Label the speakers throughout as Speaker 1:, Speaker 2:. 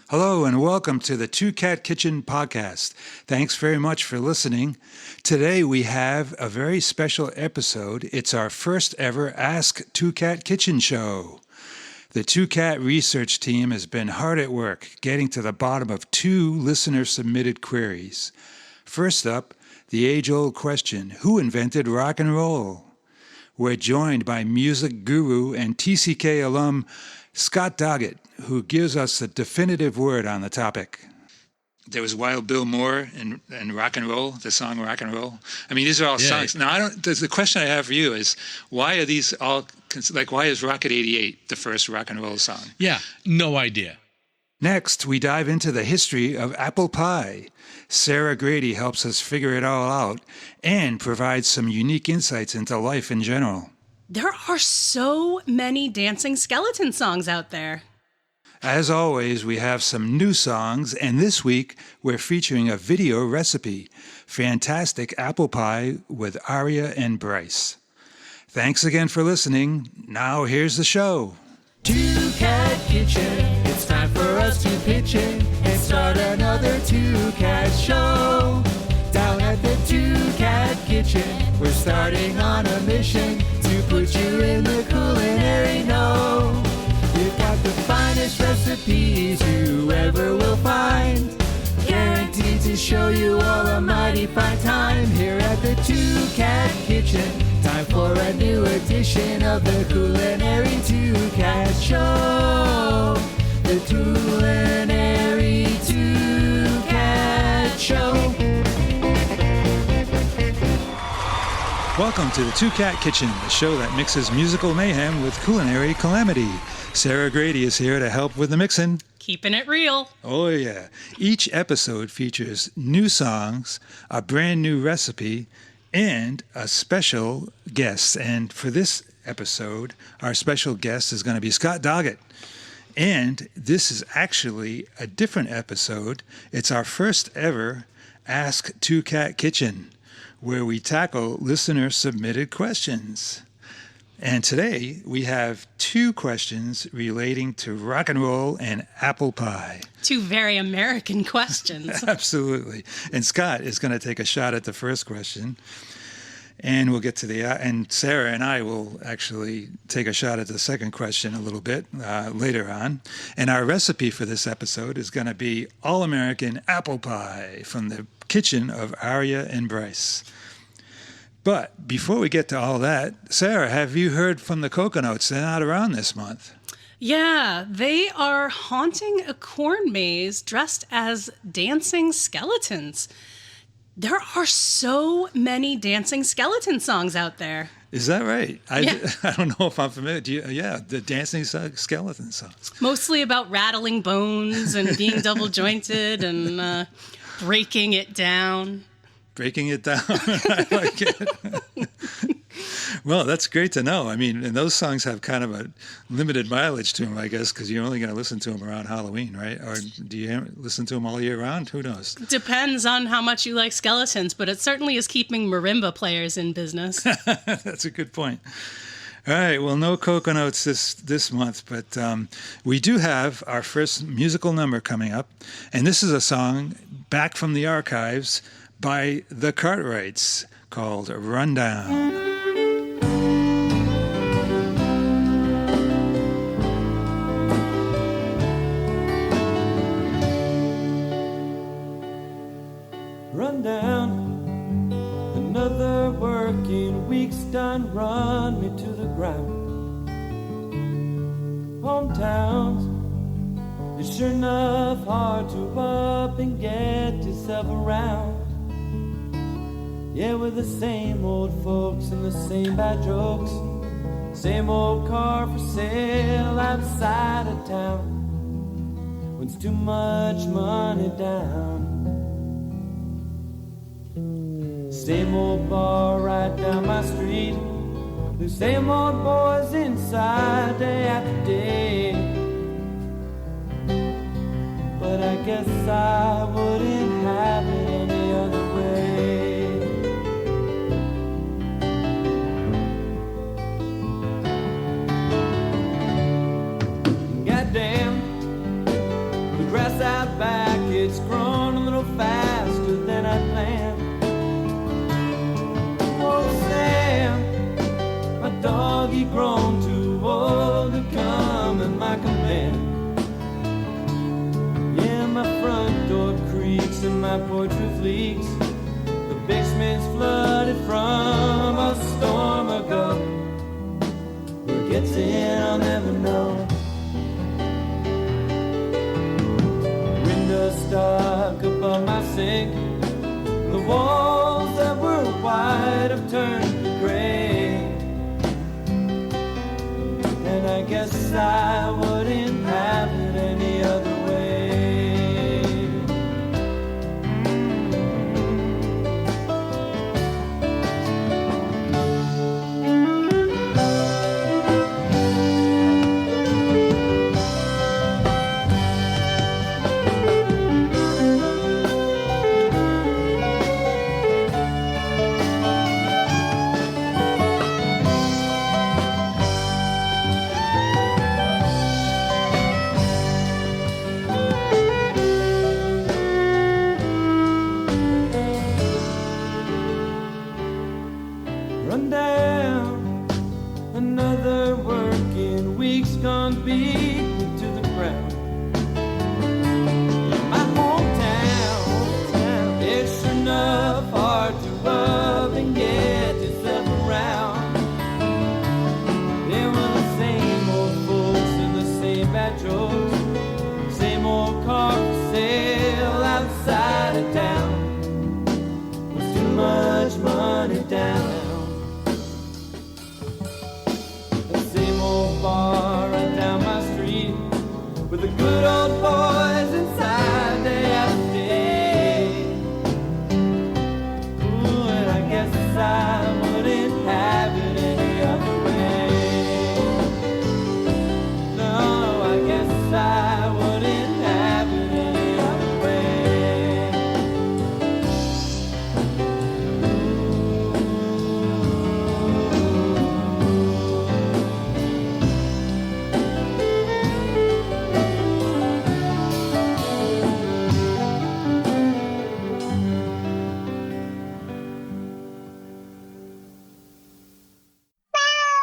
Speaker 1: Hello and welcome to the Two Cat Kitchen podcast. Thanks very much for listening. Today we have a very special episode. It's our first ever Ask Two Cat Kitchen show. The Two Cat research team has been hard at work getting to the bottom of two listener-submitted queries. First up, the age-old question, who invented rock and roll? We're joined by music guru and TCK alum Scott Doggett, who gives us a definitive word on the topic. There was Wild Bill Moore and Rock and Roll, the song Rock and Roll. I mean, these are all songs. Now, the question I have for you is, why are these all, why is Rocket 88 the first rock and roll song?
Speaker 2: Yeah, no idea.
Speaker 1: Next, we dive into the history of apple pie. Sara Grady helps us figure it all out and provides some unique insights into life in general.
Speaker 3: There are so many dancing skeleton songs out there.
Speaker 1: As always, we have some new songs, and this week we're featuring a video recipe, Fantastic Apple Pie with Arya and Bryce. Thanks again for listening. Now here's the show.
Speaker 4: Two Cat Kitchen, it's time for us to pitch in and start another Two Cat show. Down at the Two Cat Kitchen, we're starting on a mission to put you in the culinary know. We've got the finest recipes you ever will find, guaranteed to show you all a mighty fine time here at the Two Cat Kitchen. Time for a new edition of the Culinary Two Cat Show. The Culinary Two Cat Show.
Speaker 1: Welcome to the Two Cat Kitchen, the show that mixes musical mayhem with culinary calamity. Sara Grady is here to help with the mixing.
Speaker 3: Keeping it real.
Speaker 1: Oh yeah. Each episode features new songs, a brand new recipe, and a special guest. And for this episode, our special guest is going to be Scott Doggett. And this is actually a different episode. It's our first ever Ask Two Cat Kitchen, where we tackle listener-submitted questions. And today, we have two questions relating to rock and roll and apple pie.
Speaker 3: Two very American questions.
Speaker 1: Absolutely. And Scott is going to take a shot at the first question. And we'll get to and Sarah and I will actually take a shot at the second question a little bit later on. And our recipe for this episode is going to be all-American apple pie from the kitchen of Arya and Bryce. But before we get to all that, Sarah, have you heard from the Coconuts? They're not around this month.
Speaker 3: Yeah, they are haunting a corn maze dressed as dancing skeletons. There are so many dancing skeleton songs out there.
Speaker 1: Is that right?
Speaker 3: Yeah.
Speaker 1: I don't know if I'm familiar. The dancing skeleton songs.
Speaker 3: Mostly about rattling bones and being double jointed and breaking it down.
Speaker 1: Breaking it down. I like it. Well, that's great to know. I mean, and those songs have kind of a limited mileage to them, I guess, because you're only going to listen to them around Halloween, right? Or do you listen to them all year round? Who knows?
Speaker 3: Depends on how much you like skeletons, but it certainly is keeping marimba players in business.
Speaker 1: That's a good point. All right, well, no Coconuts this month, but we do have our first musical number coming up, and this is a song back from the archives by the Cartwrights called Rundown.
Speaker 4: Rundown, another working week's done run me to the ground. Hometowns, it's sure enough hard to up and get yourself around. Yeah, we're the same old folks and the same bad jokes. Same old car for sale outside of town. When's too much money down. Same old bar right down my street. The same old boys inside day after day. But I guess I wouldn't have it any other way. Goddamn, the grass out back, it's grown a little faster than I planned. Oh, Sam, my dog, he grown too old to come at my command. Yeah, my front door creaks and my porch roof leaks. The basement's flooded from a storm ago. Where it gets in, I'll never know. Windows stuck above my sink. The walls that were white have turned to gray. And I guess I wouldn't have it any other way. Run down, another working week's gone beat me to the ground. In my hometown, it's sure enough hard to rub and get yourself around. There were the same old folks in the same bad jokes, same old car for sale outside of town. There's too much money down. Bar right down my street with the good old boys inside day after day. Ooh, and I guess I wouldn't have it any other way. No, I guess I wouldn't have it any other way.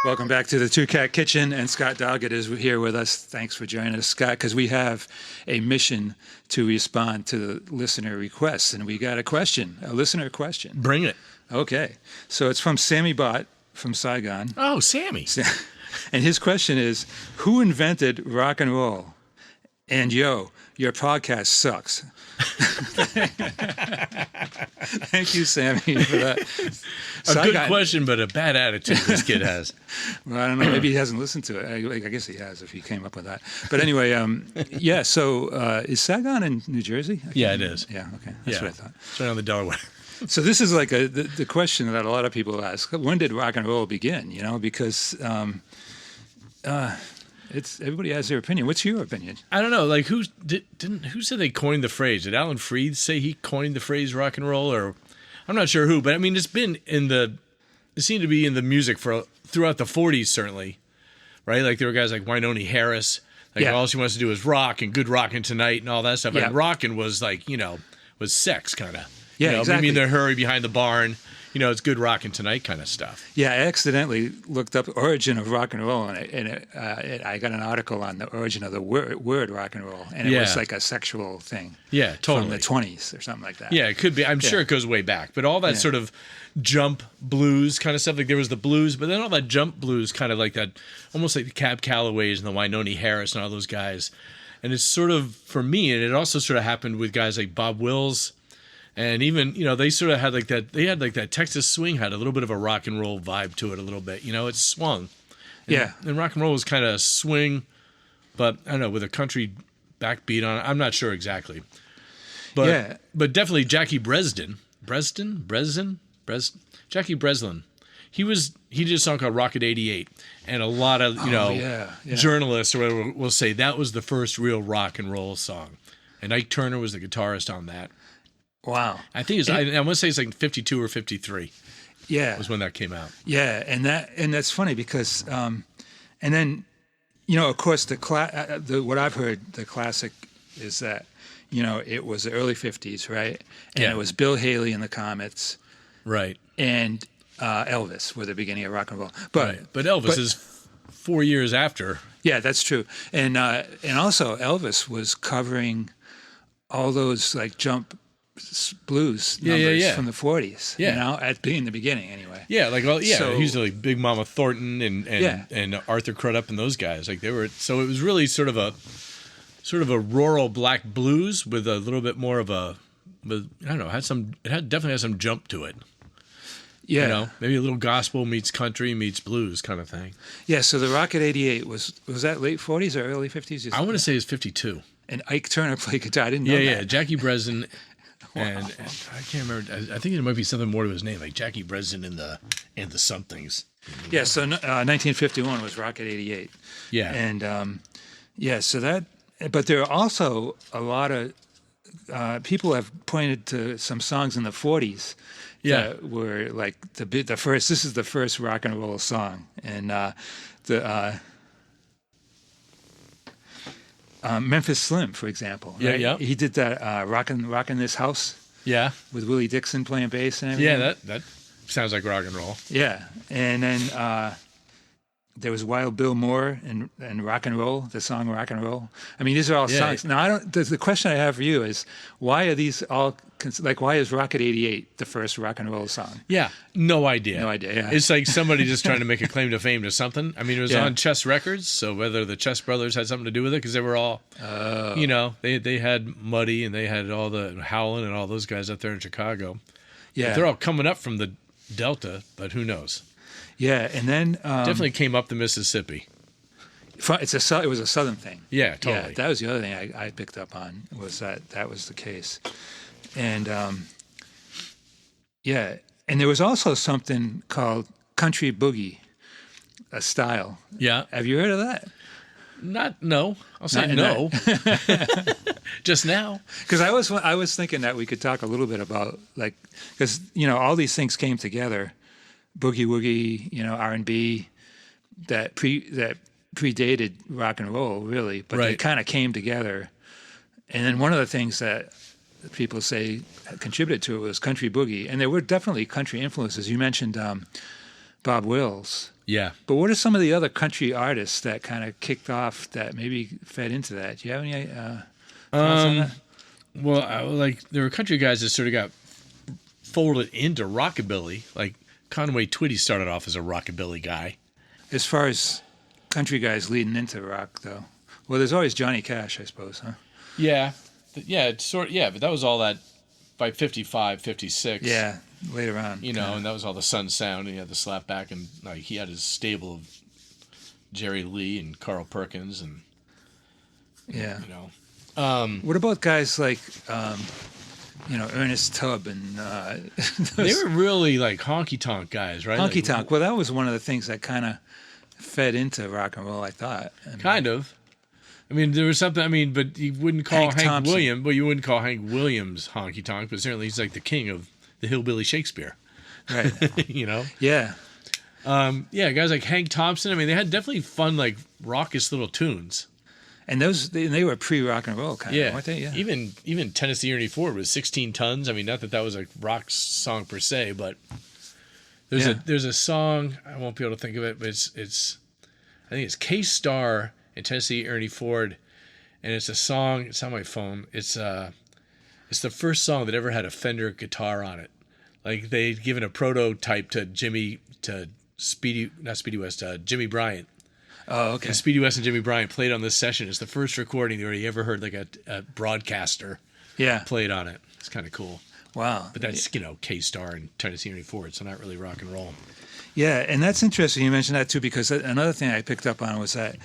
Speaker 1: Welcome back to the Two Cat Kitchen, and Scott Doggett is here with us. Thanks for joining us, Scott, because we have a mission to respond to the listener requests, and we got a question, a listener question.
Speaker 2: Bring it.
Speaker 1: Okay, so it's from Sammy Bott from Saigon,
Speaker 2: Oh, Sammy.
Speaker 1: and his question is, who invented rock and roll? And yo, your podcast sucks. Thank you, Sammy, for that.
Speaker 2: A good question, but a bad attitude this kid has.
Speaker 1: Well, I don't know. Maybe he hasn't listened to it. I guess he has if he came up with that. But anyway, yeah, so is Saigon in New Jersey?
Speaker 2: Yeah, it is.
Speaker 1: Yeah, okay. That's what I thought.
Speaker 2: It's right on the Delaware.
Speaker 1: So this is like the question that a lot of people ask. When did rock and roll begin? You know, because it's everybody has their opinion. What's your opinion?
Speaker 2: I don't know. Like, who said they coined the phrase? Did Alan Freed say he coined the phrase rock and roll? Or I'm not sure who, but I mean, it seemed to be in the music throughout the 40s, certainly, right? Like, there were guys like Wynonie Harris. Like, all she wants to do is rock and good rockin' tonight and all that stuff.
Speaker 1: Yeah.
Speaker 2: And rockin' was like, was sex kind of.
Speaker 1: Yeah, exactly.
Speaker 2: Maybe in the hurry behind the barn. It's good rockin' tonight kind of stuff.
Speaker 1: Yeah, I accidentally looked up origin of rock and roll, and I got an article on the origin of the word rock and roll, and it was like a sexual thing.
Speaker 2: Yeah, totally.
Speaker 1: From the 20s or something like that.
Speaker 2: Yeah, it could be. I'm sure it goes way back. But all that sort of jump blues kind of stuff, like there was the blues, but then all that jump blues kind of like that, almost like the Cab Callaways and the Wynonie Harris and all those guys. And it's sort of, for me, and it also sort of happened with guys like Bob Wills. And even, they sort of had like that Texas swing had a little bit of a rock and roll vibe to it a little bit. It swung. And rock and roll was kind of swing, but I don't know, with a country backbeat on it. I'm not sure exactly. But definitely Jackie Jackie Breslin. He did a song called Rocket 88. And a lot of, journalists or whatever will say that was the first real rock and roll song. And Ike Turner was the guitarist on that.
Speaker 1: Wow.
Speaker 2: I think I want to say it's like 52 or 53.
Speaker 1: Yeah.
Speaker 2: Was when that came out.
Speaker 1: Yeah, and that's funny because and then of course what I've heard, the classic is that, it was the early 50s, right? And
Speaker 2: Yeah.
Speaker 1: it was Bill Haley and the Comets
Speaker 2: Right.
Speaker 1: and Elvis were the beginning of rock and roll. But
Speaker 2: Right. But Elvis is 4 years after.
Speaker 1: yeah, that's true. And also Elvis was covering all those like jump blues numbers from the 40s, in the beginning anyway.
Speaker 2: Yeah,
Speaker 1: So-
Speaker 2: he's like Big Mama Thornton and Arthur Crudup and those guys. Like they were, so it was really sort of a rural black blues with a little bit more of I don't know, definitely had some jump to it.
Speaker 1: Yeah.
Speaker 2: Maybe a little gospel meets country meets blues kind of thing.
Speaker 1: Yeah, so the Rocket 88 was that late 40s or early 50s?
Speaker 2: I want to say it's 52.
Speaker 1: And Ike Turner played guitar. I didn't know that.
Speaker 2: Yeah, Jackie Breslin. And I can't remember. I think there might be something more to his name, like Jackie Breslin and the somethings.
Speaker 1: Yeah, so 1951 was Rocket 88.
Speaker 2: Yeah.
Speaker 1: And so that, but there are also a lot of people have pointed to some songs in the 40s that were like the first. This is the first rock and roll song, and Memphis Slim, for example. Right?
Speaker 2: Yeah.
Speaker 1: He did that "Rockin' This House"
Speaker 2: Yeah.
Speaker 1: with Willie Dixon playing bass and everything.
Speaker 2: Yeah, that sounds like rock and roll.
Speaker 1: Yeah, and then there was Wild Bill Moore and Rock and Roll, the song Rock and Roll. I mean, these are all songs. Now, I don't. The question I have for you is, why are these all like? Why is Rocket 88 the first rock and roll song?
Speaker 2: Yeah, no idea.
Speaker 1: No idea. Yeah.
Speaker 2: It's like somebody just trying to make a claim to fame to something. I mean, it was
Speaker 1: Yeah.
Speaker 2: on Chess Records, so whether the Chess Brothers had something to do with it, because they were all, they had Muddy and they had all the Howlin' and all those guys up there in Chicago.
Speaker 1: Yeah,
Speaker 2: They're all coming up from the Delta, but who knows?
Speaker 1: Yeah, and then
Speaker 2: Definitely came up the Mississippi.
Speaker 1: it was a Southern thing.
Speaker 2: Yeah, totally.
Speaker 1: Yeah, that was the other thing I picked up on was that was the case, and and there was also something called country boogie, a style.
Speaker 2: Yeah.
Speaker 1: Have you heard of that?
Speaker 2: No. I'll say no. Just now.
Speaker 1: Because I was thinking that we could talk a little bit about because all these things came together, boogie woogie, R&B, that predated rock and roll really, but they
Speaker 2: Right.
Speaker 1: kind of came together. And then one of the things that people say contributed to it was country boogie, and there were definitely country influences. You mentioned Bob Wills.
Speaker 2: Yeah.
Speaker 1: But what are some of the other country artists that kind of kicked off that maybe fed into that? Do you have any thoughts on that?
Speaker 2: Well, there were country guys that sort of got folded into rockabilly. Like Conway Twitty started off as a rockabilly guy.
Speaker 1: As far as country guys leading into rock, though, well, there's always Johnny Cash, I suppose, huh?
Speaker 2: Yeah. But that was all that by 55, 56.
Speaker 1: Yeah, later on.
Speaker 2: And that was all the Sun Sound, and he had the slap back, and he had his stable of Jerry Lee and Carl Perkins, and
Speaker 1: Yeah.
Speaker 2: you know.
Speaker 1: What about guys like, Ernest Tubb and
Speaker 2: They were really like honky tonk guys, right?
Speaker 1: honky
Speaker 2: Like,
Speaker 1: tonk? Well, that was one of the things that kind of fed into rock and roll, I thought.
Speaker 2: Kind of. I mean, there was something. I mean, but you wouldn't call
Speaker 1: Hank
Speaker 2: Hank
Speaker 1: Thompson.
Speaker 2: Williams. Well, you wouldn't call Hank Williams honky tonk, but certainly he's like the king of the hillbilly Shakespeare.
Speaker 1: Right.
Speaker 2: Yeah.
Speaker 1: Yeah.
Speaker 2: Guys like Hank Thompson. I mean, they had definitely fun, like raucous little tunes.
Speaker 1: And they were pre-rock and roll kind of, weren't they? Yeah.
Speaker 2: Even Tennessee Ernie Ford was 16 Tons. I mean, not that was a rock song per se, but there's a song, I won't be able to think of it, but it's I think it's K-Star and Tennessee Ernie Ford, and it's a song. It's on my phone. It's the first song that ever had a Fender guitar on it. Like they'd given a prototype to Jimmy Bryant.
Speaker 1: Oh, okay.
Speaker 2: And Speedy West and Jimmy Bryant played on this session. It's the first recording they already ever heard, like a broadcaster played on it. It's kind of cool.
Speaker 1: Wow.
Speaker 2: But that's, K-Star and Tennessee Ernie Ford, so not really rock and roll.
Speaker 1: Yeah, and that's interesting you mentioned that too, because another thing I picked up on was that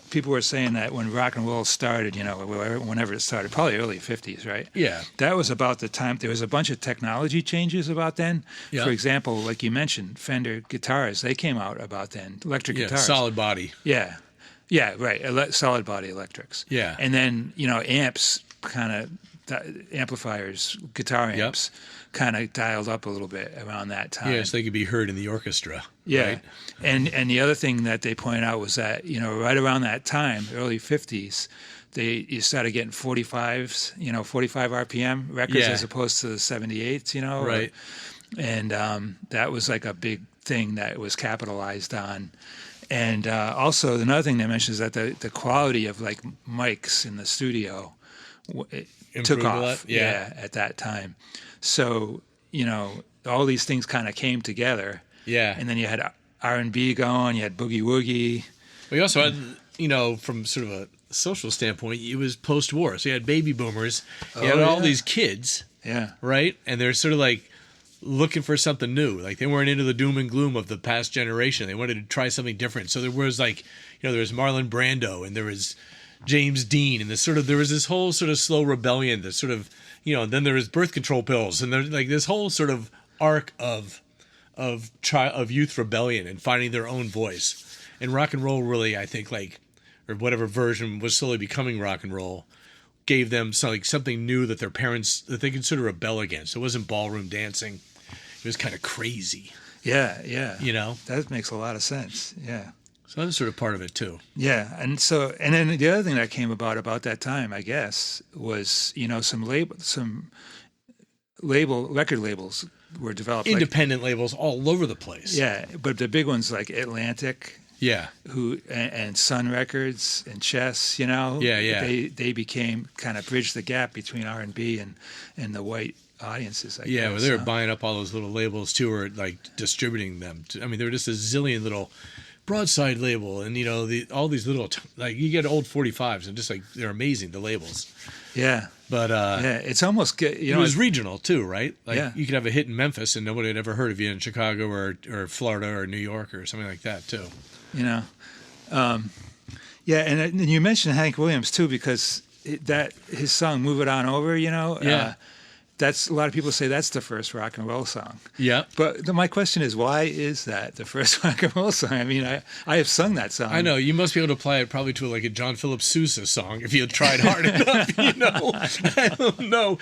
Speaker 1: people were saying that when rock and roll started, whenever it started, probably early 50s, right?
Speaker 2: Yeah.
Speaker 1: That was about the time, there was a bunch of technology changes about then.
Speaker 2: Yeah.
Speaker 1: For example, like you mentioned, Fender guitars, they came out about then, electric
Speaker 2: Yeah,
Speaker 1: guitars.
Speaker 2: solid body.
Speaker 1: Yeah. Yeah, right, solid body electrics.
Speaker 2: Yeah.
Speaker 1: And then, amps kind of, amplifiers, guitar amps, kind of dialed up a little bit around that time.
Speaker 2: Yeah, so they could be heard in the orchestra.
Speaker 1: Yeah,
Speaker 2: Right?
Speaker 1: and the other thing that they pointed out was that right around that time, early 50s, you started getting 45s, 45 RPM records
Speaker 2: Yeah.
Speaker 1: as opposed to the 78s,
Speaker 2: Right.
Speaker 1: And that was like a big thing that was capitalized on. And also another thing they mentioned is that the quality of like mics in the studio it took
Speaker 2: Improved a
Speaker 1: off.
Speaker 2: lot? Yeah.
Speaker 1: At that time. So, all these things kind of came together.
Speaker 2: Yeah.
Speaker 1: And then you had R&B going, you had Boogie Woogie.
Speaker 2: We also had, from sort of a social standpoint, it was post-war. So you had baby boomers. You had all these kids,
Speaker 1: Yeah.
Speaker 2: right? And they're sort of like looking for something new. Like they weren't into the doom and gloom of the past generation. They wanted to try something different. So there was like, there was Marlon Brando and there was James Dean and there was this whole sort of slow rebellion that sort of, and then there was birth control pills and there's like this whole sort of arc of youth rebellion and finding their own voice. And rock and roll really, I think, or whatever version was slowly becoming rock and roll, gave them something new that that they could sort of rebel against. It wasn't ballroom dancing. It was kind of crazy.
Speaker 1: Yeah. That makes a lot of sense. Yeah.
Speaker 2: So that was sort of part of it too.
Speaker 1: Yeah, and then the other thing that came about that time, I guess, was some record labels were developed.
Speaker 2: Independent labels all over the place.
Speaker 1: Yeah, but the big ones like Atlantic.
Speaker 2: Yeah.
Speaker 1: And Sun Records and Chess,
Speaker 2: Yeah.
Speaker 1: They became kind of bridged the gap between R&B and the white audiences. I guess,
Speaker 2: well, they were buying up all those little labels too, or like distributing them. There were just a zillion little Broadside label, and all these little you get old 45s, and just like they're amazing, the labels.
Speaker 1: Yeah.
Speaker 2: But
Speaker 1: it's almost
Speaker 2: it was regional too, right? Like
Speaker 1: Yeah.
Speaker 2: you could have a hit in Memphis, and nobody had ever heard of you in Chicago or Florida or New York or something like that too.
Speaker 1: And you mentioned Hank Williams too, because his song "Move It On Over," that's a lot of people say that's the first rock and roll song.
Speaker 2: Yeah.
Speaker 1: But my question is, why is that the first rock and roll song? I have sung that song.
Speaker 2: I know you must be able to apply it probably to like a John Philip Sousa song if you tried hard enough. I don't know.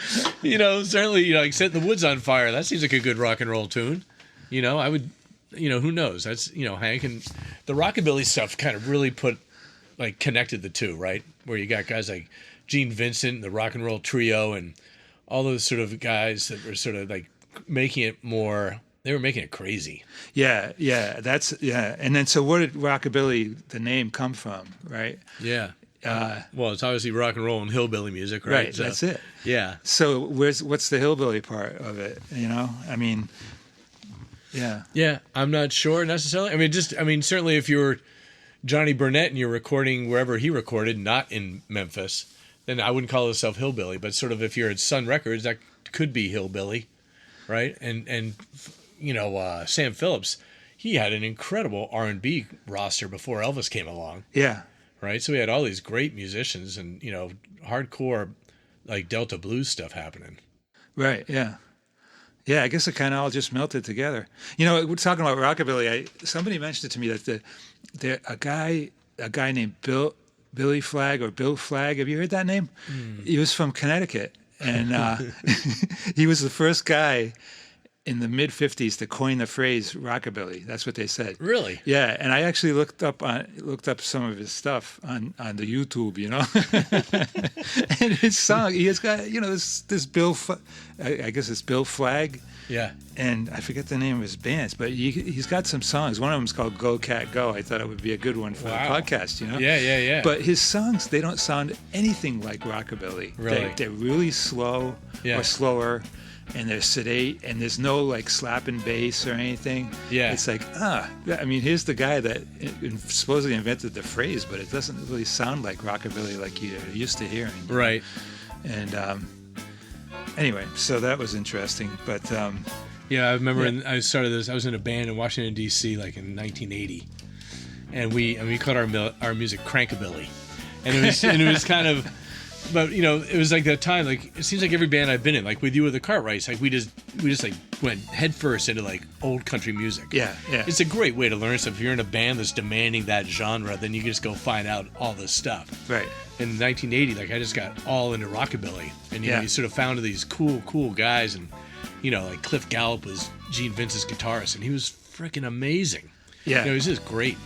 Speaker 2: Certainly, like "Setting the Woods on Fire." That seems like a good rock and roll tune. I would. Who knows? That's Hank, and the rockabilly stuff kind of really connected the two, right? Where you got guys like Gene Vincent, the Rock and Roll Trio, and all those sort of guys that were sort of like making it more. They were making it crazy.
Speaker 1: Yeah. And then, so where did rockabilly, the name, come from? Right.
Speaker 2: Yeah. Well, it's obviously rock and roll and hillbilly music, right?
Speaker 1: Right. So, that's it.
Speaker 2: Yeah.
Speaker 1: So what's the hillbilly part of it? Yeah.
Speaker 2: Yeah, I'm not sure necessarily. Certainly if you're Johnny Burnett and you're recording wherever he recorded, not in Memphis, then I wouldn't call yourself hillbilly. But sort of if you're at Sun Records, that could be hillbilly, right? And Sam Phillips, he had an incredible R&B roster before Elvis came along.
Speaker 1: Yeah.
Speaker 2: Right? So we had all these great musicians and, hardcore like Delta blues stuff happening.
Speaker 1: Right, yeah. Yeah, I guess it kind of all just melted together. We're talking about rockabilly. Somebody mentioned it to me that a guy named Billy Flagg or Bill Flagg. Have you heard that name? He was from Connecticut, and he was the first guy in the mid-'50s to coin the phrase rockabilly. That's what they said.
Speaker 2: Really?
Speaker 1: Yeah, and I actually looked up some of his stuff on the YouTube, and his song. He has got this Bill. I guess it's Bill Flagg.
Speaker 2: Yeah.
Speaker 1: And I forget the name of his bands, but he's got some songs. One of them is called "Go Cat Go." I thought it would be a good one for the podcast.
Speaker 2: Yeah.
Speaker 1: But his songs, they don't sound anything like rockabilly.
Speaker 2: Really?
Speaker 1: They're really slow or slower. And they're sedate, and there's no like slapping bass or anything.
Speaker 2: Yeah.
Speaker 1: It's like, here's the guy that supposedly invented the phrase, but it doesn't really sound like rockabilly like you're used to hearing.
Speaker 2: Right.
Speaker 1: And anyway, so that was interesting. But
Speaker 2: I remember I started this. I was in a band in Washington D.C. like in 1980, and we called our music crankabilly, and it was kind of. But it was like that time. Like it seems like every band I've been in, like with you with the Cartwrights, like we just like went headfirst into like old country music.
Speaker 1: Yeah.
Speaker 2: It's a great way to learn stuff. If you're in a band that's demanding that genre, then you can just go find out all this stuff.
Speaker 1: Right.
Speaker 2: In 1980, like I just got all into rockabilly, and you sort of found these cool guys, and like Cliff Gallup was Gene Vincent's guitarist, and he was freaking amazing.
Speaker 1: Yeah.
Speaker 2: He was just great.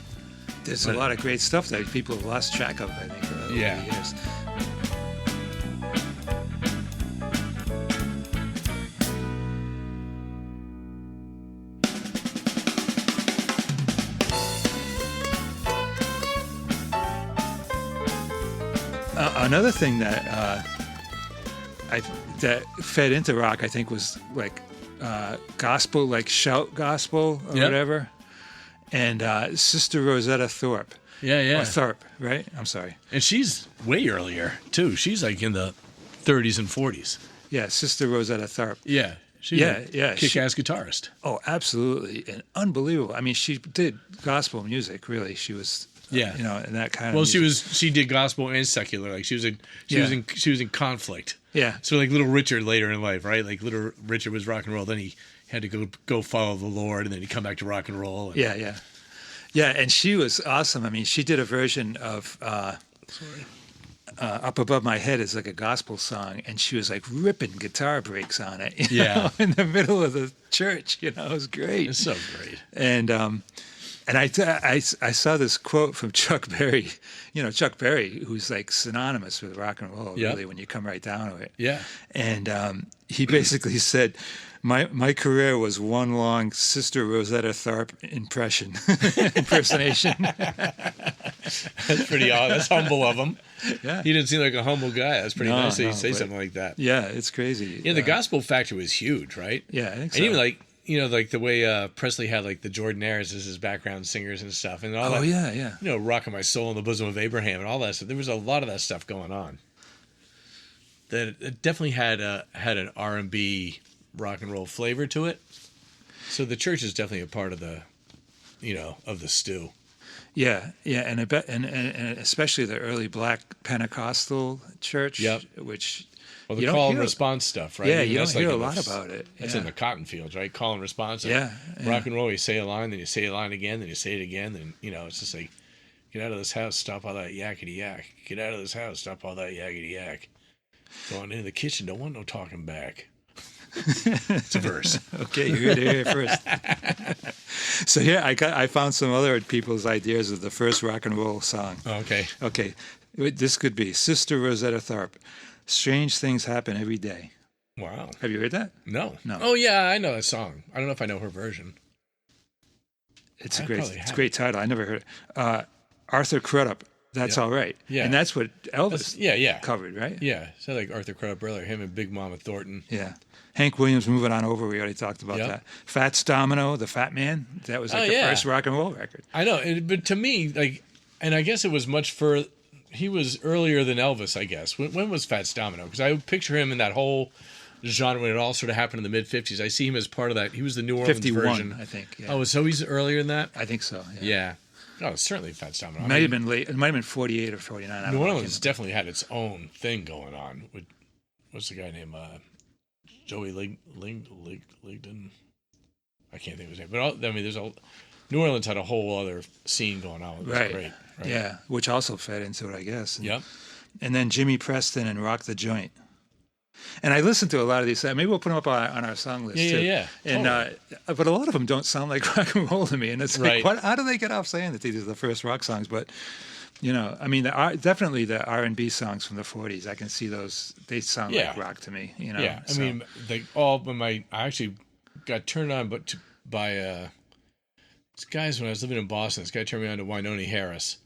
Speaker 1: There's a lot of great stuff that people have lost track of, I think, over the years. another thing that that fed into rock, I think, was like gospel, like shout gospel or whatever. And Sister Rosetta Thorpe.
Speaker 2: Yeah, yeah.
Speaker 1: Or Tharpe, right? I'm sorry.
Speaker 2: And she's way earlier, too. She's like in the 30s and 40s.
Speaker 1: Yeah, Sister Rosetta Tharpe.
Speaker 2: Yeah. She's a kick-ass guitarist.
Speaker 1: Oh, absolutely. And unbelievable. I mean, she did gospel music, really. She was,
Speaker 2: Yeah.
Speaker 1: you know, in that kind of
Speaker 2: Well,
Speaker 1: music.
Speaker 2: she did gospel and secular. Like she was in conflict.
Speaker 1: Yeah.
Speaker 2: So like Little Richard later in life, right? Like Little Richard was rock and roll. Then he had to go follow the Lord, and then he'd come back to rock and roll.
Speaker 1: Yeah, yeah. Yeah, and she was awesome. I mean, she did a version of Up Above My Head is like a gospel song, and she was like ripping guitar breaks on it, you know, in the middle of the church. You know, it was great.
Speaker 2: It's so great.
Speaker 1: And I saw this quote from Chuck Berry, you know, Chuck Berry, who's like synonymous with rock and roll, really, when you come right down to it.
Speaker 2: Yeah.
Speaker 1: And he basically said, my career was one long Sister Rosetta Tharpe impersonation.
Speaker 2: That's pretty odd. That's humble of him.
Speaker 1: Yeah.
Speaker 2: He didn't seem like a humble guy. That's pretty nice that he'd say something like that.
Speaker 1: Yeah, it's crazy.
Speaker 2: Yeah, the gospel factor was huge, right?
Speaker 1: Yeah, I think so.
Speaker 2: And even like, you know, like the way Presley had like the Jordanaires as his background singers and stuff. And all that.
Speaker 1: Oh, yeah, yeah.
Speaker 2: You know, Rocking My Soul in the Bosom of Abraham and all that stuff. There was a lot of that stuff going on. That it definitely had an R&B rock and roll flavor to it. So the church is definitely a part of the, you know, of the stew.
Speaker 1: Yeah, yeah, and I bet, and especially the early Black Pentecostal church, which
Speaker 2: well, the call and response stuff, right?
Speaker 1: Yeah,
Speaker 2: I mean,
Speaker 1: you don't hear
Speaker 2: like
Speaker 1: a lot about it.
Speaker 2: That's in the cotton fields, right? Call and response.
Speaker 1: Yeah,
Speaker 2: rock and roll. You say a line, then you say a line again, then you say it again, then you know it's just like, get out of this house, stop all that yakety yak. Get out of this house, stop all that yakety yak. Going into the kitchen, don't want no talking back. It's a verse.
Speaker 1: Okay, you heard it here first. So yeah, I found some other people's ideas of the first rock and roll song.
Speaker 2: Okay.
Speaker 1: Okay, this could be Sister Rosetta Tharpe. Strange things happen every day.
Speaker 2: Wow.
Speaker 1: Have you heard that?
Speaker 2: No.
Speaker 1: No.
Speaker 2: Oh yeah, I know that song. I don't know if I know her version.
Speaker 1: It's a great title. I never heard it. Arthur Crudup. That's all right. Yeah. And that's what Elvis covered, right?
Speaker 2: Yeah. So like Arthur Crudup earlier, him and Big Mama Thornton.
Speaker 1: Yeah. Hank Williams, Moving On Over, we already talked about that. Fats Domino, The Fat Man, that was like the first rock and roll record.
Speaker 2: I know, but to me, like, and I guess it was much further, he was earlier than Elvis, I guess. When was Fats Domino? Because I would picture him in that whole genre when it all sort of happened in the mid-50s. I see him as part of that. He was the New Orleans
Speaker 1: 51,
Speaker 2: version.
Speaker 1: I think. Yeah.
Speaker 2: Oh, so he's earlier than that?
Speaker 1: I think so,
Speaker 2: Yeah. Oh, certainly Fats Domino.
Speaker 1: It might have been late. It might have been 48 or 49.
Speaker 2: New Orleans definitely had its own thing going on. What's the guy named Joey Ligdon? I can't think of his name. But New Orleans had a whole other scene going on. It was great. Right?
Speaker 1: Yeah, which also fed into it, I guess.
Speaker 2: Yep.
Speaker 1: And then Jimmy Preston and Rock the Joint. And I listened to a lot of these. Maybe we'll put them up on our song list too.
Speaker 2: Yeah.
Speaker 1: And
Speaker 2: totally.
Speaker 1: But a lot of them don't sound like rock and roll to me. And it's like, how do they get off saying that these are the first rock songs? But you know, I mean, definitely the R&B songs from the '40s. I can see those. They sound like rock to me. You know.
Speaker 2: Yeah.
Speaker 1: So.
Speaker 2: I mean, I actually got turned on, by these guys when I was living in Boston. This guy turned me on to Wynonie Harris.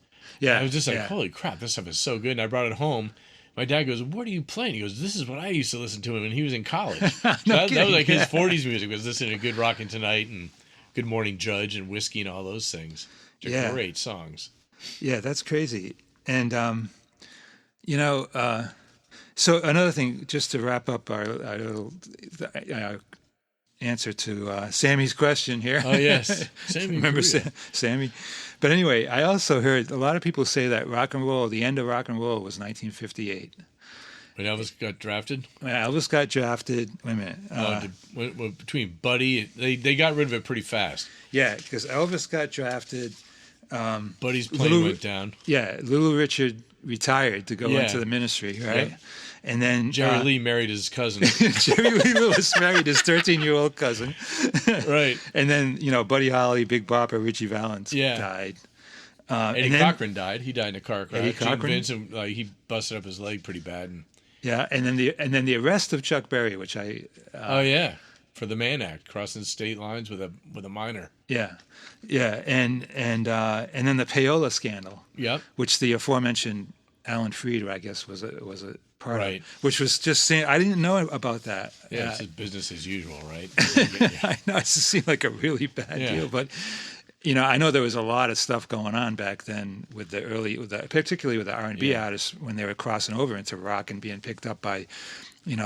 Speaker 1: Yeah.
Speaker 2: I was just like, holy crap, this stuff is so good. And I brought it home. My dad goes, what are you playing? He goes, this is what I used to listen to when he was in college. that was like his 40s music, was listening to Good Rockin' Tonight and Good Morning Judge and Whiskey and all those things. They're great songs.
Speaker 1: Yeah, that's crazy. And, you know, so another thing, just to wrap up our little answer to Sammy's question here.
Speaker 2: Oh, yes. Sammy.
Speaker 1: Remember Sammy? But anyway, I also heard a lot of people say that rock and roll, the end of rock and roll was 1958.
Speaker 2: When Elvis got drafted?
Speaker 1: When Elvis got drafted, wait a minute.
Speaker 2: Between Buddy, they got rid of it pretty fast.
Speaker 1: Yeah, because Elvis got drafted.
Speaker 2: Buddy's plane went down.
Speaker 1: Yeah, Little Richard retired to go into the ministry, right? Yeah. And then
Speaker 2: Jerry Lee married his cousin.
Speaker 1: Jerry Lee Lewis married his 13-year-old cousin.
Speaker 2: Right.
Speaker 1: And then, you know, Buddy Holly, Big Bopper, Richie Valens died.
Speaker 2: Eddie Cochran died. He died in a car crash.
Speaker 1: Eddie Cochran?
Speaker 2: Vincent, he busted up his leg pretty bad.
Speaker 1: And then the arrest of Chuck Berry, which I
Speaker 2: for the Mann Act, crossing state lines with a minor.
Speaker 1: Yeah, and then the payola scandal.
Speaker 2: Yep.
Speaker 1: Which the aforementioned Alan Freed, I guess, was a part
Speaker 2: Right.
Speaker 1: of, which was just saying, I didn't know about that.
Speaker 2: Yeah, it's just business as usual, right?
Speaker 1: I know it seemed like a really bad
Speaker 2: Yeah.
Speaker 1: deal, but I know there was a lot of stuff going on back then particularly with the R&B artists when they were crossing over into rock and being picked up by,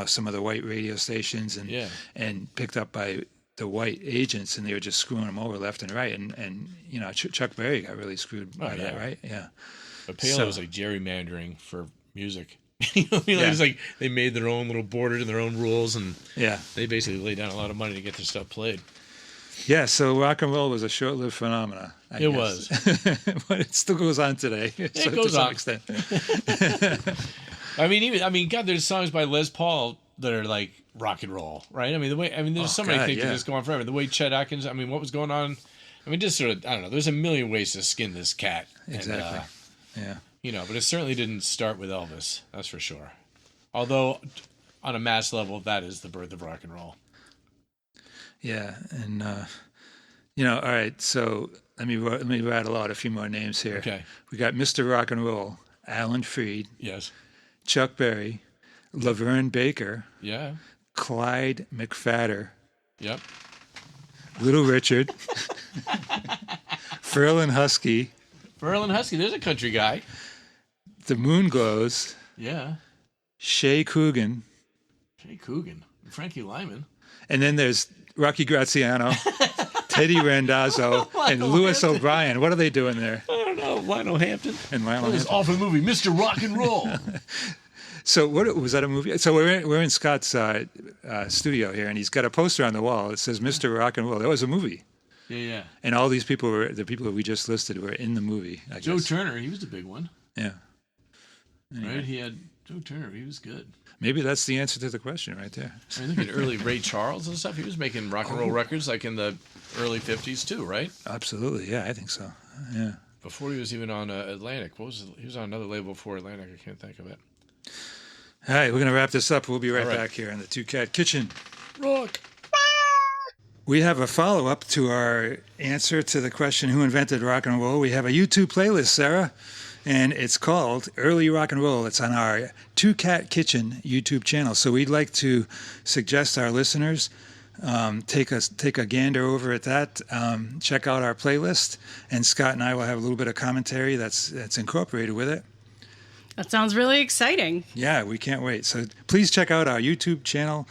Speaker 1: some of the white radio stations and picked up by the white agents, and they were just screwing them over left and right. And Chuck Berry got really screwed by that, right? Yeah.
Speaker 2: But Palo was like gerrymandering for music. It's like they made their own little borders and their own rules, and they basically laid down a lot of money to get their stuff played.
Speaker 1: Yeah, so rock and roll was a short-lived phenomenon. I guess.
Speaker 2: Was,
Speaker 1: but it still goes on today.
Speaker 2: It
Speaker 1: to
Speaker 2: goes
Speaker 1: some
Speaker 2: on.
Speaker 1: extent.
Speaker 2: God, there's songs by Les Paul that are like rock and roll, right? There's so many things that just go on forever. The way Chet Atkins, what was going on? Just sort of, I don't know. There's a million ways to skin this cat.
Speaker 1: Exactly.
Speaker 2: But it certainly didn't start with Elvis. That's for sure. Although, on a mass level, that is the birth of rock and roll.
Speaker 1: Yeah, and all right. So let me rattle out a few more names here.
Speaker 2: Okay.
Speaker 1: We got Mr. Rock and Roll, Alan Freed,
Speaker 2: Yes.
Speaker 1: Chuck Berry, Laverne Baker,
Speaker 2: Yeah.
Speaker 1: Clyde McPhatter,
Speaker 2: Yep.
Speaker 1: Little Richard, Ferlin Husky,
Speaker 2: Ferlin Husky, there's a country guy.
Speaker 1: The Moonglows,
Speaker 2: Yeah.
Speaker 1: Shea Coogan,
Speaker 2: Jay Coogan, Frankie Lyman.
Speaker 1: and then there's Rocky Graziano, Teddy Randazzo, and Louis O'Brien. What are they doing there?
Speaker 2: I don't know, Lionel Hampton.
Speaker 1: And Lionel
Speaker 2: This
Speaker 1: Hampton.
Speaker 2: awful movie, Mr. Rock and Roll.
Speaker 1: So what was that a movie? So we're in Scott's studio here, and he's got a poster on the wall that says Mr. Rock and Roll. That was a movie,
Speaker 2: Yeah.
Speaker 1: and all these people the people that we just listed were in the movie. I
Speaker 2: Joe
Speaker 1: guess.
Speaker 2: Turner, he was the big one,
Speaker 1: Yeah. Anyway.
Speaker 2: right? He had Joe Turner, he was good.
Speaker 1: Maybe that's the answer to the question right there.
Speaker 2: Look at early Ray Charles and stuff. He was making rock and roll records like in the early 50s too, right?
Speaker 1: Absolutely, yeah, I think so. Yeah.
Speaker 2: Before he was even on Atlantic. He was on another label before Atlantic. I can't think of it.
Speaker 1: All right, we're gonna wrap this up. We'll be right
Speaker 2: All right.
Speaker 1: back here in the Two Cat Kitchen.
Speaker 2: Rock.
Speaker 1: We have a follow-up to our answer to the question, who invented rock and roll? We have a YouTube playlist, Sarah, and it's called Early Rock and Roll. It's on our Two Cat Kitchen YouTube channel. So we'd like to suggest our listeners take a gander over at that, check out our playlist, and Scott and I will have a little bit of commentary that's incorporated with it.
Speaker 3: That sounds really exciting.
Speaker 1: Yeah, we can't wait. So please check out our YouTube channel,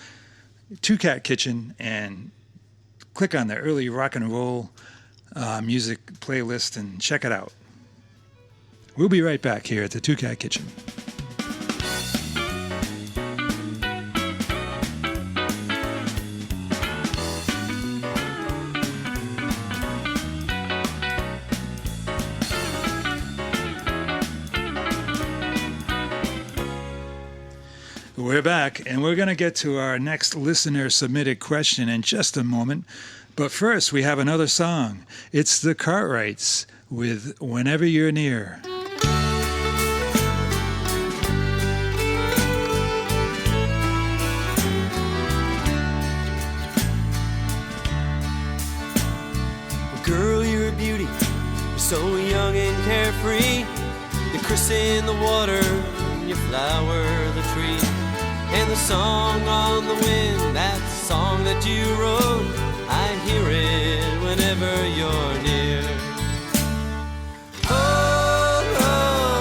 Speaker 1: Two Cat Kitchen, and click on the early rock and roll music playlist and check it out. We'll be right back here at the Two Cat Kitchen. We're back, and we're going to get to our next listener-submitted question in just a moment. But first, we have another song. It's the Cartwrights with Whenever You're Near.
Speaker 5: Girl, you're a beauty. You're so young and carefree. You Chris in the water, you flower the tree. And the song on the wind, that's the song that you wrote. I hear it whenever you're near. Oh,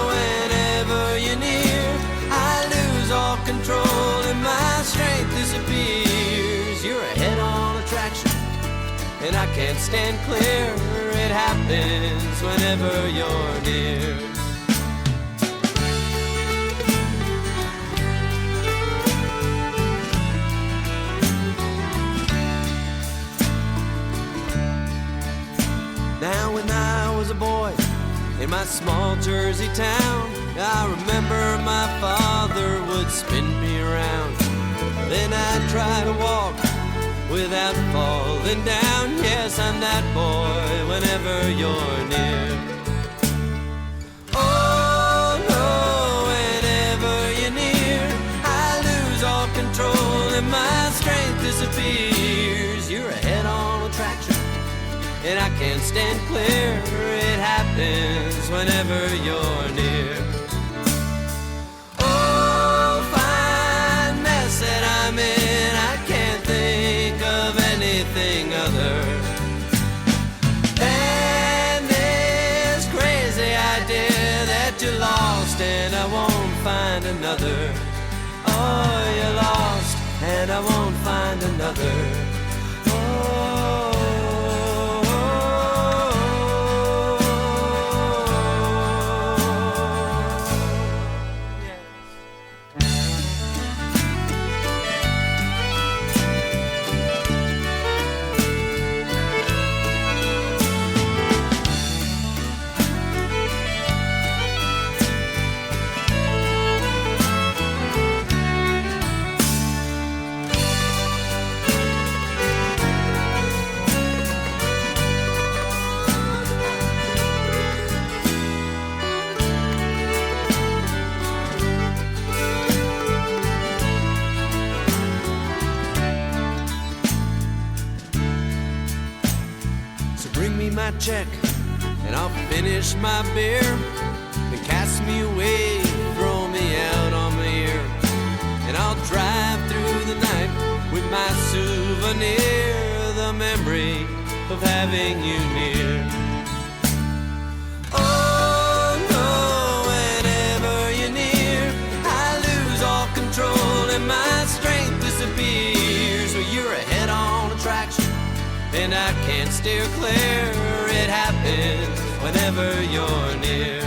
Speaker 5: whenever you're near, I lose all control and my strength disappears. You're a head-on attraction, and I can't stand clear. It happens whenever you're near. Now when I was a boy in my small Jersey town, I remember my father would spin me around. Then I'd try to walk without falling down. Yes, I'm that boy whenever you're near. Oh, no, whenever you're near, I lose all control and my strength disappears. You're a head-on attraction, and I can't stand clear. It happens whenever you're near. and I won't find another. My check and I'll finish my beer, then cast me away, throw me out on the ear, and I'll drive through the night with my souvenir, the memory of having you near. Oh no, whenever you're near, I lose all control and my strength disappears. Well, you're a head-on attraction and I can't steer clear. It happens whenever you're near.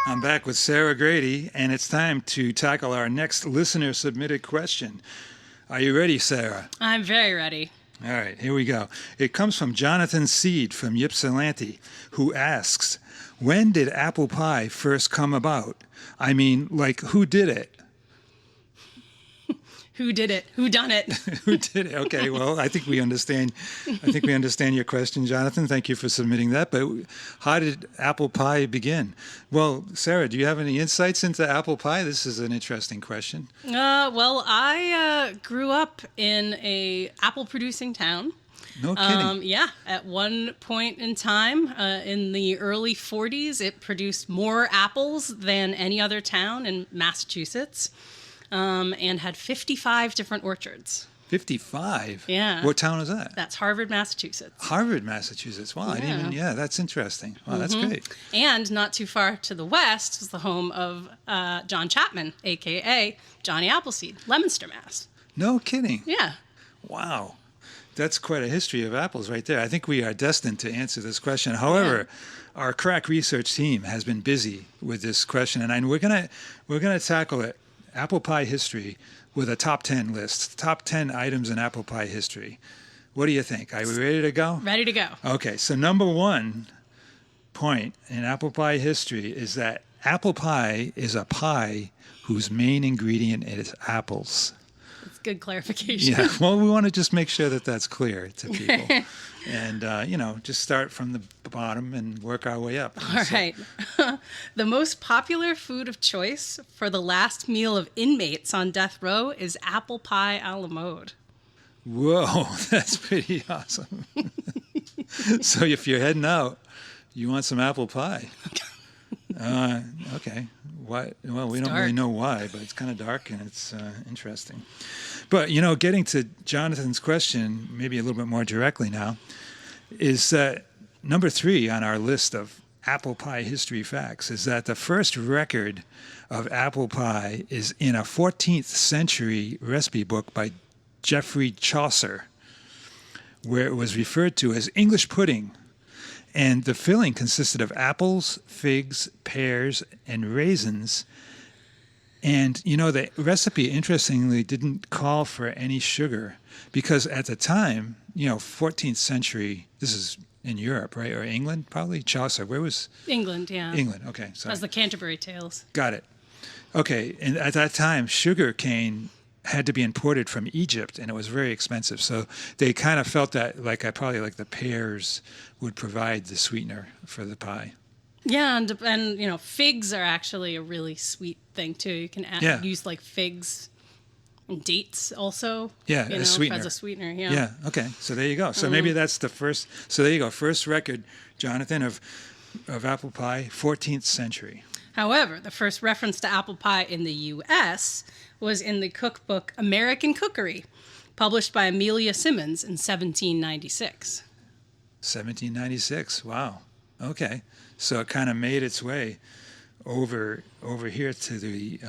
Speaker 1: I'm back with Sara Grady, and it's time to tackle our next listener-submitted question. Are you ready, Sara?
Speaker 3: I'm very ready.
Speaker 1: All right, here we go. It comes from Jonathan Seed from Ypsilanti, who asks, when did apple pie first come about? I mean, like, who did it?
Speaker 3: Who did it? Who done it?
Speaker 1: Who did it? Okay, well, I think we understand your question, Jonathan. Thank you for submitting that. But how did apple pie begin? Well, Sara, do you have any insights into apple pie? This is an interesting question.
Speaker 3: Well, I grew up in a apple-producing town.
Speaker 1: No kidding.
Speaker 3: Yeah, at one point in time, in the early 40s, it produced more apples than any other town in Massachusetts. And had 55 different orchards.
Speaker 1: 55?
Speaker 3: Yeah.
Speaker 1: What town is that?
Speaker 3: That's Harvard, Massachusetts.
Speaker 1: Harvard, Massachusetts. Wow, that's interesting. Wow, that's great.
Speaker 3: And not too far to the west is the home of John Chapman, a.k.a. Johnny Appleseed, Leominster, Mass.
Speaker 1: No kidding.
Speaker 3: Yeah.
Speaker 1: Wow. That's quite a history of apples right there. I think we are destined to answer this question. However, our crack research team has been busy with this question, and we're gonna tackle it. Apple pie history with a top 10 list, top 10 items in apple pie history. What do you think? Are we ready to go?
Speaker 3: Ready to go.
Speaker 1: Okay, so number one point in apple pie history is that apple pie is a pie whose main ingredient is apples.
Speaker 3: That's good clarification.
Speaker 1: Yeah, well, we want to just make sure that that's clear to people. And, just start from the bottom and work our way up.
Speaker 3: All right. The most popular food of choice for the last meal of inmates on death row is apple pie a la mode.
Speaker 1: Whoa, that's pretty awesome. So if you're heading out, you want some apple pie. Okay. Why? Well, we don't really know why, but it's kind of dark and it's interesting. But, getting to Jonathan's question, maybe a little bit more directly now, is that number 3 on our list of apple pie history facts is that the first record of apple pie is in a 14th century recipe book by Geoffrey Chaucer, where it was referred to as English pudding. And the filling consisted of apples, figs, pears, and raisins. And, the recipe, interestingly, didn't call for any sugar because at the time, 14th century, this is in Europe, right? Or England, probably? Chaucer, where was?
Speaker 3: England, yeah.
Speaker 1: England, okay. Sorry.
Speaker 3: As the Canterbury Tales.
Speaker 1: Got it. Okay, and at that time, sugar cane had to be imported from Egypt, and it was very expensive. So they kind of felt that probably the pears would provide the sweetener for the pie.
Speaker 3: Yeah, and figs are actually a really sweet thing too. You can use figs and dates also.
Speaker 1: Yeah, as a
Speaker 3: sweetener. Yeah.
Speaker 1: Yeah. Okay. So there you go. So maybe that's the first. So there you go. First record, Jonathan, of apple pie, 14th century.
Speaker 3: However, the first reference to apple pie in the U.S. was in the cookbook American Cookery published by Amelia Simmons in 1796.
Speaker 1: 1796. Wow. Okay. So it kind of made its way over here to the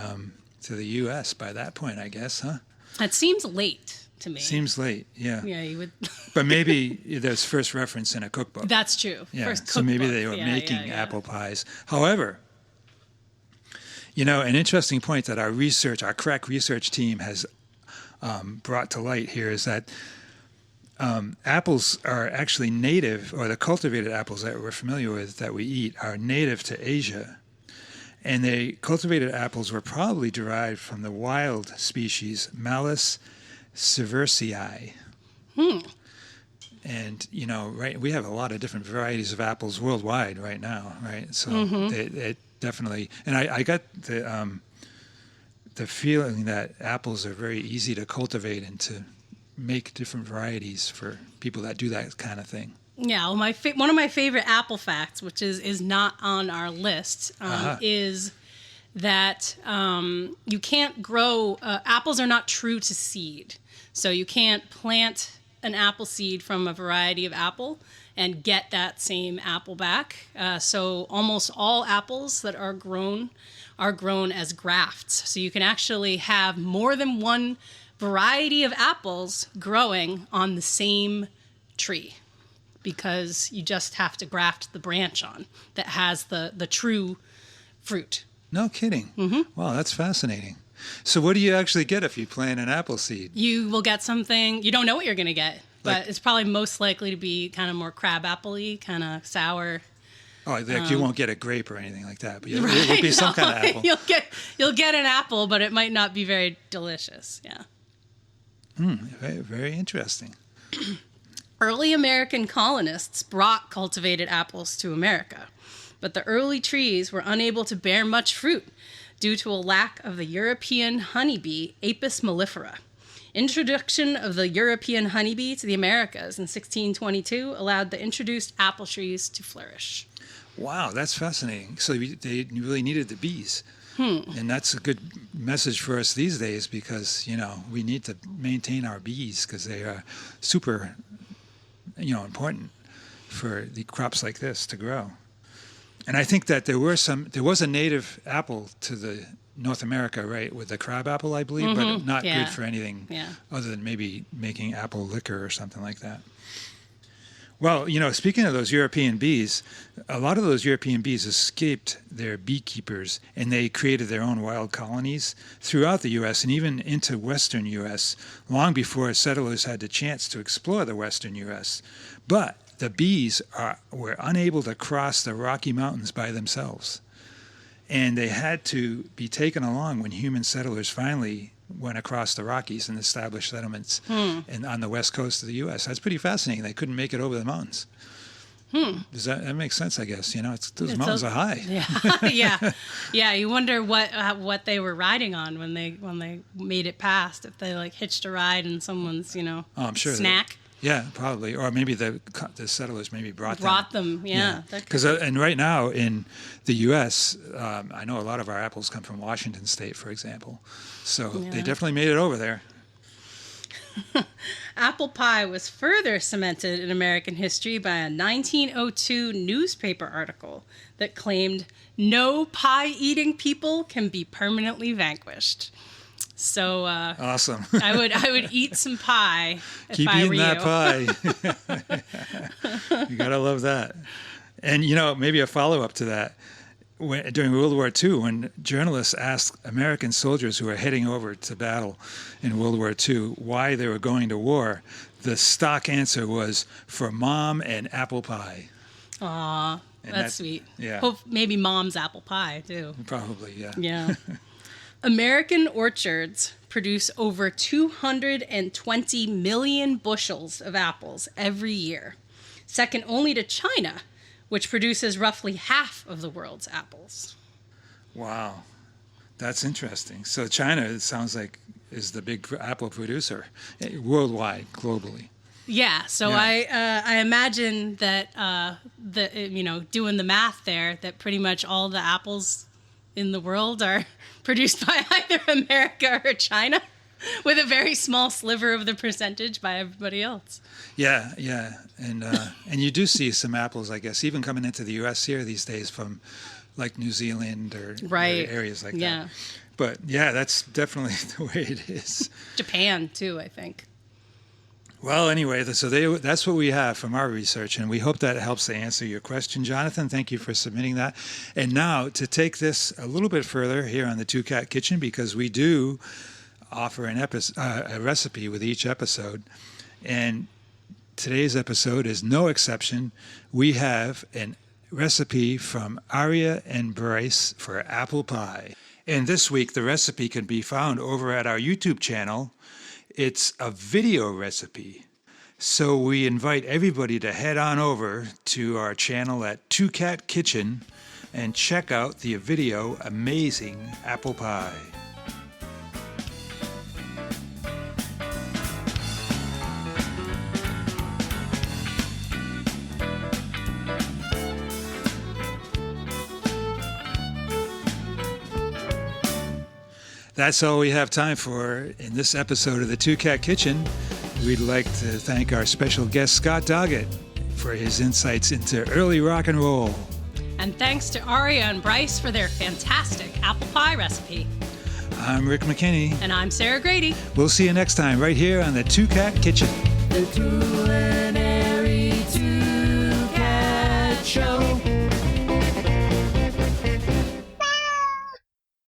Speaker 1: U.S. by that point, I guess, huh?
Speaker 3: That seems late to me.
Speaker 1: Seems late, yeah.
Speaker 3: Yeah, you would.
Speaker 1: But maybe there's first reference in a cookbook.
Speaker 3: That's true.
Speaker 1: Yeah.
Speaker 3: First
Speaker 1: So maybe
Speaker 3: cookbook.
Speaker 1: they were
Speaker 3: Yeah,
Speaker 1: making
Speaker 3: yeah.
Speaker 1: apple pies. However, an interesting point that our crack research team has brought to light here is that apples are actually native, or the cultivated apples that we're familiar with that we eat are native to Asia. And the cultivated apples were probably derived from the wild species Malus sieversii. And, right, we have a lot of different varieties of apples worldwide right now, right? So it definitely, and I got the feeling that apples are very easy to cultivate and to make different varieties for people that do that kind of thing.
Speaker 3: Yeah, well, one of my favorite apple facts, which is not on our list, is that you can't grow apples are not true to seed, so you can't plant an apple seed from a variety of apple and get that same apple back. So almost all apples that are grown as grafts. So you can actually have more than one variety of apples growing on the same tree, because you just have to graft the branch on that has the true fruit.
Speaker 1: No kidding. Wow, that's fascinating. So what do you actually get if you plant an apple seed?
Speaker 3: You will get something, you don't know what you're going to get, but
Speaker 1: Like-
Speaker 3: it's probably most likely to be kind of more crab apple-y, kind of sour.
Speaker 1: Oh, like you won't get a grape or anything like that, but it would be some kind of apple.
Speaker 3: You'll get an apple, but it might not be very delicious. Yeah.
Speaker 1: Very, very interesting.
Speaker 3: Early American colonists brought cultivated apples to America, but the early trees were unable to bear much fruit due to a lack of the European honeybee, Apis mellifera. Introduction of the European honeybee to the Americas in 1622 allowed the introduced apple trees to flourish.
Speaker 1: Wow, that's fascinating. So they really needed the bees. And that's a good message for us these days, because, we need to maintain our bees because they are super, important for the crops like this to grow. And I think that there was a native apple to the North America, right, with the crab apple, I believe, but not good for anything other than maybe making apple liquor or something like that. Well, speaking of those European bees, a lot of those European bees escaped their beekeepers, and they created their own wild colonies throughout the U.S. and even into western U.S. long before settlers had the chance to explore the western U.S. But the bees were unable to cross the Rocky Mountains by themselves, and they had to be taken along when human settlers finally went across the Rockies and established settlements on the west coast of the U.S. That's pretty fascinating. They couldn't make it over the mountains. Does that make sense? I guess those mountains are high.
Speaker 3: Yeah. You wonder what they were riding on when they made it past. If they hitched a ride in someone's
Speaker 1: I'm sure
Speaker 3: snack.
Speaker 1: Yeah, probably, or maybe the settlers maybe brought them.
Speaker 3: Yeah.
Speaker 1: Because and right now in the U.S., I know a lot of our apples come from Washington State, for example. So they definitely made it over there.
Speaker 3: Apple pie was further cemented in American history by a 1902 newspaper article that claimed no pie-eating people can be permanently vanquished. So
Speaker 1: Awesome.
Speaker 3: I would eat some pie if
Speaker 1: Keep
Speaker 3: I
Speaker 1: eating
Speaker 3: were
Speaker 1: that
Speaker 3: you.
Speaker 1: pie. You gotta love that. And maybe a follow-up to that. During World War II, when journalists asked American soldiers who were heading over to battle in World War II why they were going to war, the stock answer was for Mom and apple pie.
Speaker 3: Aw,
Speaker 1: And
Speaker 3: that's sweet.
Speaker 1: Yeah.
Speaker 3: Hope maybe Mom's apple pie too.
Speaker 1: Probably, yeah.
Speaker 3: Yeah. American orchards produce over 220 million bushels of apples every year, second only to China, which produces roughly half of the world's apples.
Speaker 1: Wow. That's interesting. So China, it sounds like, is the big apple producer worldwide, globally.
Speaker 3: Yeah, so
Speaker 1: Yeah.
Speaker 3: I imagine that doing the math there, that pretty much all the apples in the world are produced by either America or China. With a very small sliver of the percentage by everybody else.
Speaker 1: Yeah, and you do see some apples, I guess, even coming into the U.S. here these days from like New Zealand or areas like that. But yeah, that's definitely the way it is.
Speaker 3: Japan too, I think.
Speaker 1: Well, anyway, that's what we have from our research, and we hope that helps to answer your question, Jonathan. Thank you for submitting that. And now to take this a little bit further here on the Two Cat Kitchen, because we do offer a recipe with each episode, and today's episode is no exception. We have a recipe from Arya and Bryce for apple pie. And this week, the recipe can be found over at our YouTube channel. It's a video recipe. So we invite everybody to head on over to our channel at Two Cat Kitchen and check out the video Amazing Apple Pie. That's all we have time for in this episode of the Two Cat Kitchen. We'd like to thank our special guest, Scott Doggett, for his insights into early rock and roll.
Speaker 3: And thanks to Arya and Bryce for their fantastic apple pie recipe.
Speaker 1: I'm Rick McKinney.
Speaker 3: And I'm Sara Grady.
Speaker 1: We'll see you next time right here on the Two Cat Kitchen.
Speaker 4: The two